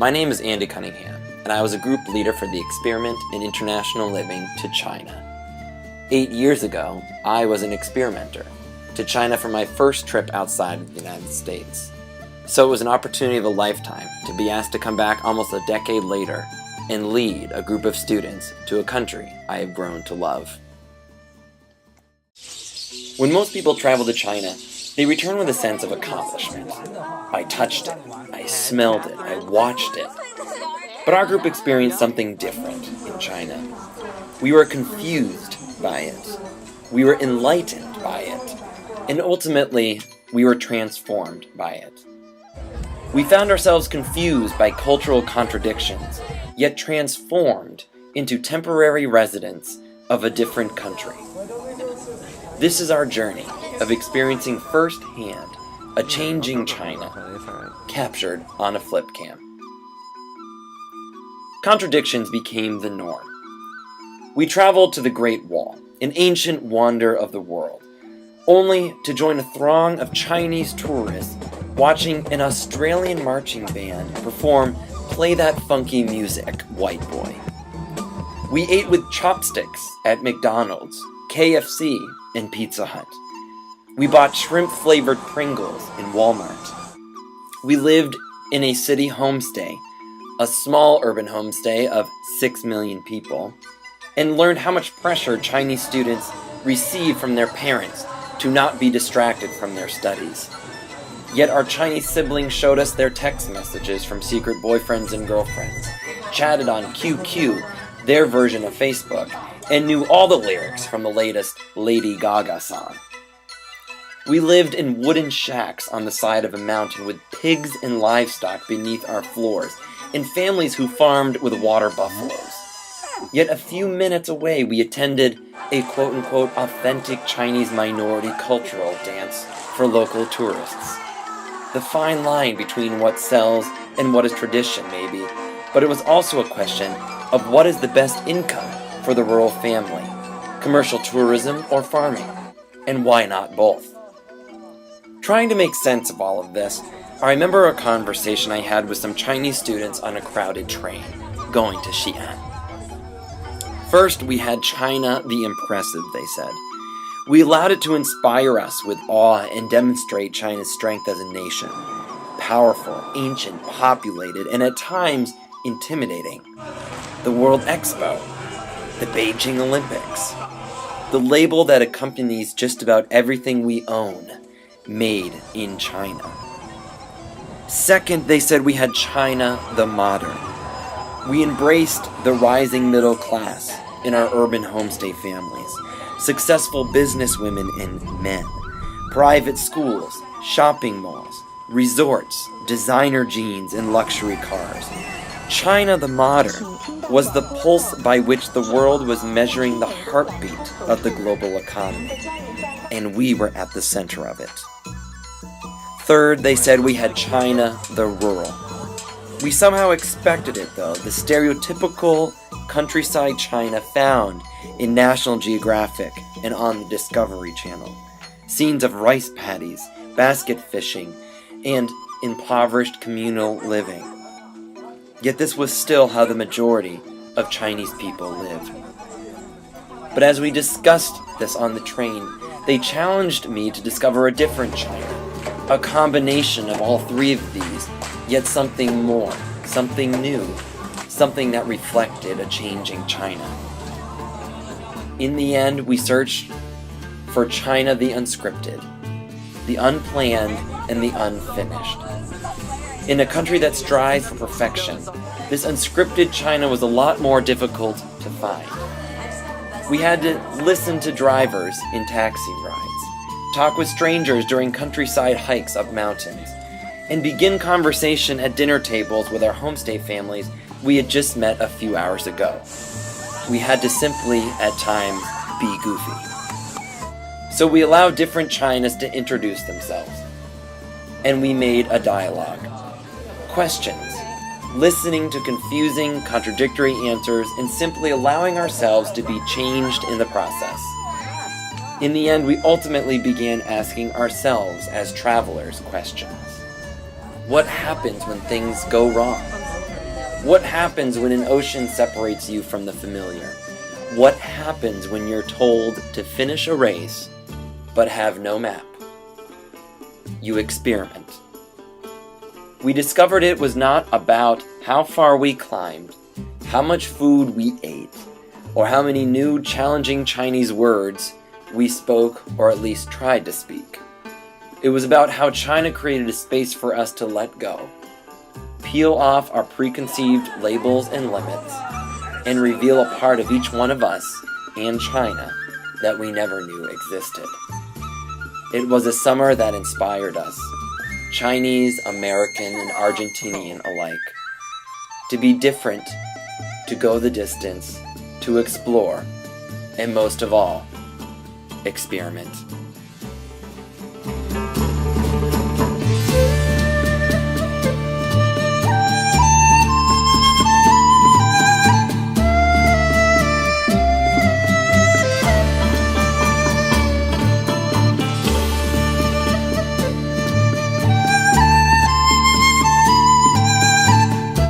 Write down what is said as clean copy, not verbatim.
My name is Andy Cunningham, and I was a group leader for the Experiment in International Living to China. 8 years ago, I was an experimenter to China for my first trip outside of the United States. So it was an opportunity of a lifetime to be asked to come back almost a decade later and lead a group of students to a country I have grown to love. When most people travel to China, they return with a sense of accomplishment. I touched it, I smelled it, I watched it. But our group experienced something different in China. We were confused by it. We were enlightened by it. And ultimately, we were transformed by it. We found ourselves confused by cultural contradictions, yet transformed into temporary residents of a different country. This is our journey of experiencing firsthand a changing China, captured on a flip cam. Contradictions became the norm. We traveled to the Great Wall, an ancient wonder of the world, only to join a throng of Chinese tourists watching an Australian marching band perform Play That Funky Music, White Boy. We ate with chopsticks at McDonald's, KFC, and Pizza Hut. We bought shrimp-flavored Pringles in Walmart. We lived in a city homestay, a small urban homestay of 6 million people, and learned how much pressure Chinese students receive from their parents to not be distracted from their studies. Yet our Chinese siblings showed us their text messages from secret boyfriends and girlfriends, chatted on QQ, their version of Facebook, and knew all the lyrics from the latest Lady Gaga song. We lived in wooden shacks on the side of a mountain with pigs and livestock beneath our floors, and families who farmed with water buffaloes. Yet a few minutes away, we attended a quote-unquote authentic Chinese minority cultural dance for local tourists. The fine line between what sells and what is tradition, maybe, but it was also a question of what is the best income for the rural family, commercial tourism or farming, and why not both? Trying to make sense of all of this, I remember a conversation I had with some Chinese students on a crowded train going to Xi'an. First, we had China the Impressive, they said. We allowed it to inspire us with awe and demonstrate China's strength as a nation. Powerful, ancient, populated, and at times intimidating. The World Expo, the Beijing Olympics, the label that accompanies just about everything we own, made in China. Second, they said we had China the Modern. We embraced the rising middle class in our urban homestay families, successful businesswomen and men, private schools, shopping malls, resorts, designer jeans, and luxury cars. China the Modern was the pulse by which the world was measuring the heartbeat of the global economy, and we were at the center of it. Third, they said we had China the Rural. We somehow expected it, though, the stereotypical countryside China found in National Geographic and on the Discovery Channel. Scenes of rice paddies, basket fishing, and impoverished communal living. Yet this was still how the majority of Chinese people lived. But as we discussed this on the train, they challenged me to discover a different China, a combination of all three of these, yet something more, something new, something that reflected a changing China. In the end, we searched for China the unscripted, the unplanned, and the unfinished. In a country that strives for perfection, this unscripted China was a lot more difficult to find. We had to listen to drivers in taxi rides, talk with strangers during countryside hikes up mountains, and begin conversation at dinner tables with our homestay families we had just met a few hours ago. We had to simply, at times, be goofy. So we allowed different Chinas to introduce themselves. And we made a dialogue. Questions, listening to confusing, contradictory answers, and simply allowing ourselves to be changed in the process. In the end, we ultimately began asking ourselves as travelers questions. What happens when things go wrong? What happens when an ocean separates you from the familiar? What happens when you're told to finish a race but have no map? You experiment. We discovered it was not about how far we climbed, how much food we ate, or how many new challenging Chinese words we spoke or at least tried to speak. It was about how China created a space for us to let go, peel off our preconceived labels and limits, and reveal a part of each one of us and China that we never knew existed. It was a summer that inspired us, Chinese, American, and Argentinian alike, to be different, to go the distance, to explore, and most of all, experiment.